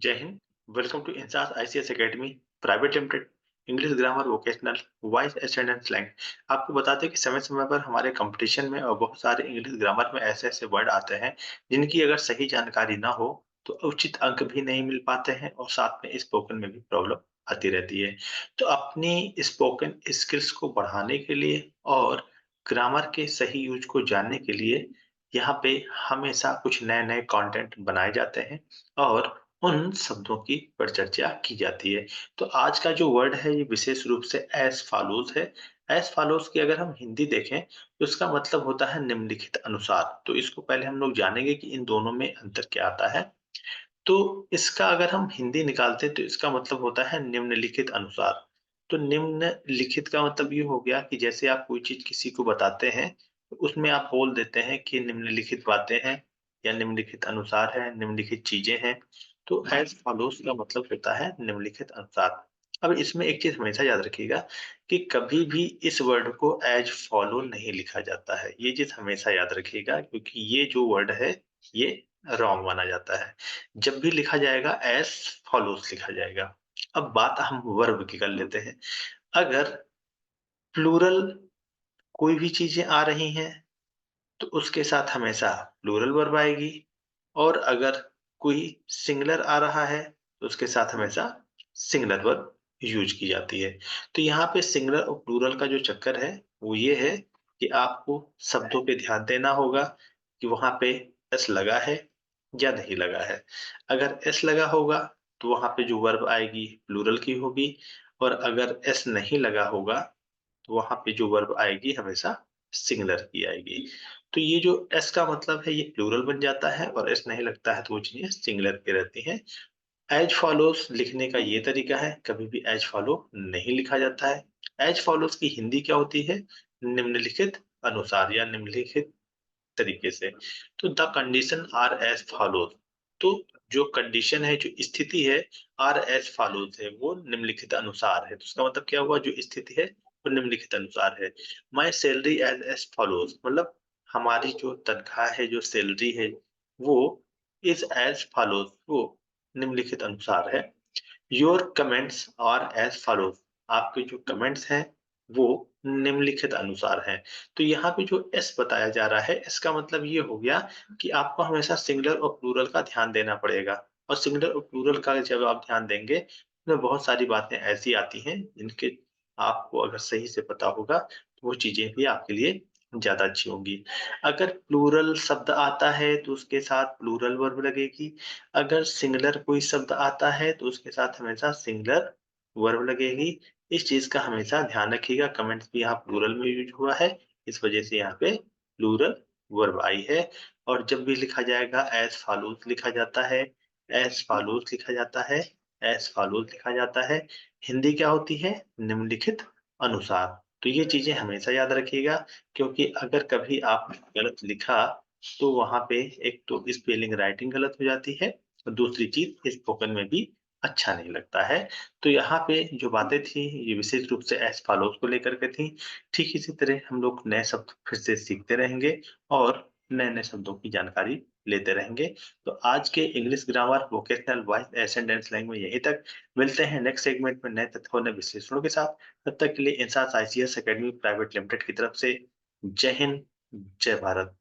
जय Hind. Welcome to इंसास ICS academy private limited. English grammar vocational voice ascendant slang. आपको बताते हैं कि समय समय पर हमारे कंपटीशन में और बहुत सारे इंग्लिश ग्रामर में ऐसे ऐसे वर्ड आते हैं जिनकी अगर सही जानकारी ना हो तो उचित अंक भी नहीं मिल पाते हैं और साथ में स्पोकन में भी प्रॉब्लम आती रहती है। तो अपनी स्पोकन स्किल्स को बढ़ाने के लिए और ग्रामर के सही यूज को जानने के लिए यहाँ पे हमेशा कुछ नए नए कंटेंट बनाए जाते हैं और उन शब्दों की परिचर्चा की जाती है। तो आज का जो वर्ड है ये विशेष रूप से एज़ फॉलोज़ है। एज़ फॉलोज़ की अगर हम हिंदी देखें तो इसका मतलब होता है निम्नलिखित अनुसार। तो इसको पहले हम लोग जानेंगे कि इन दोनों में अंतर क्या आता है। तो इसका अगर हम हिंदी निकालते हैं तो इसका मतलब होता है निम्नलिखित अनुसार। तो निम्नलिखित का मतलब ये हो गया कि जैसे आप कोई चीज़ किसी को बताते हैं, तो उसमें आप बोल देते हैं कि निम्नलिखित बातें हैं या निम्नलिखित अनुसार है, निम्नलिखित चीज़ें हैं। तो एज़ फॉलोज़ का मतलब होता है निम्नलिखित अनुसार। अब इसमें एक चीज़ हमेशा याद रखिएगा कि कभी भी इस वर्ड को एज़ फॉलो नहीं लिखा जाता है। ये चीज़ हमेशा याद रखिएगा क्योंकि ये जो वर्ड है, ये रॉन्ग माना जाता है। जब भी लिखा जाएगा एज़ फॉलोज़ लिखा जाएगा। अब बात हम वर्ब की कर लेते हैं। अगर प्लूरल कोई भी चीज़ें आ रही हैं, तो उसके साथ हमेशा प्लूरल वर्ब आएगी और अगर कोई सिंगुलर आ रहा है, तो उसके साथ हमेशा सिंगुलर वर्ब यूज़ की जाती है। तो यहाँ पे सिंगुलर और प्लूरल का जो चक्कर है, वो ये है कि आपको शब्दों पे ध्यान देना होगा कि वहाँ पे एस लगा है या नहीं लगा है। अगर एस लगा होगा, तो वहाँ पे जो वर्ब आएगी प्लूरल की होगी और अगर एस नहीं लगा होगा, तो वहाँ पे जो वर्ब आएगी हमेशा सिंगुलर की आएगी। तो ये जो एस का मतलब है ये प्लूरल बन जाता है और एस नहीं लगता है तो वो चीज़ें सिंगुलर की रहती हैं। एज़ फॉलोज़ लिखने का ये तरीका है, कभी भी एज़ फॉलो नहीं लिखा जाता है। एज़ फॉलोज़ की हिंदी क्या होती है? निम्नलिखित अनुसार या निम्नलिखित तरीके से। तो the condition are as follows. तो जो कंडीशन है, जो स्थिति है, आर एज़ फॉलोज़ है, वो निम्नलिखित अनुसार है। तो इसका मतलब क्या हुआ? जो स्थिति है, वो निम्नलिखित अनुसार है। My salary as as follows मतलब हमारी जो तनख्वाह है, जो सैलरी है, वो इज़ एज़ फॉलोज़ वो निम्नलिखित अनुसार है। Your comments are as follows आपके जो कमेंट्स हैं, वो निम्नलिखित अनुसार हैं। तो यहाँ पे जो एस बताया जा रहा है, इसका मतलब ये हो गया कि आपको हमेशा सिंगुलर और प्लूरल का ध्यान देना पड़ेगा और सिंगुलर और प्लूरल का जब आप ध्यान देंगे, तो बहुत सारी बातें ऐसी आती हैं, जिनके आपको अगर सही से पता होगा, तो वो चीज़ें भी आपके लिए ज़्यादा अच्छी होंगी। अगर प्लूरल शब्द आता है, तो उसके साथ प्लूरल वर्ब लगेगी। अगर सिंगुलर कोई शब्द आता है, तो उसके साथ हमेशा सिंगुलर वर्ब लगेगी। इस चीज़ का हमेशा ध्यान रखिएगा, कमेंट्स भी यहाँ प्लूरल में यूज़ हुआ है, इस वजह से यहाँ पे प्लूरल वर्ब आई है और जब भी लिखा जाएगा एज़ फॉलोज़ लिखा जाता है, एज़ फॉलोज़ लिखा जाता है, एज़ फॉलोज़ लिखा जाता है। हिंदी क्या होती है? निम्नलिखित अनुसार। तो ये चीज़ें हमेशा याद रखिएगा क्योंकि अगर कभी आपने गलत लिखा, तो वहाँ पे एक तो स्पेलिंग राइटिंग गलत हो जाती है और दूसरी चीज़ स्पोकन में भी अच्छा नहीं लगता है। तो यहाँ पे जो बातें थी ये विशेष रूप से एज़ फॉलोज़ को लेकर के थी। ठीक इसी तरह हम लोग नए शब्द फिर से सीखते रहेंगे और नए-नए शब्दों की जानकारी लेते रहेंगे। तो आज के English grammar, vocational, voice accent and slang में यहीं तक। मिलते हैं नेक्स्ट सेगमेंट में नए तथ्यों, नए विश्लेषणों के साथ। तब तक के लिए INSAS ICS academy private limited की तरफ से जय हिंद, जय भारत।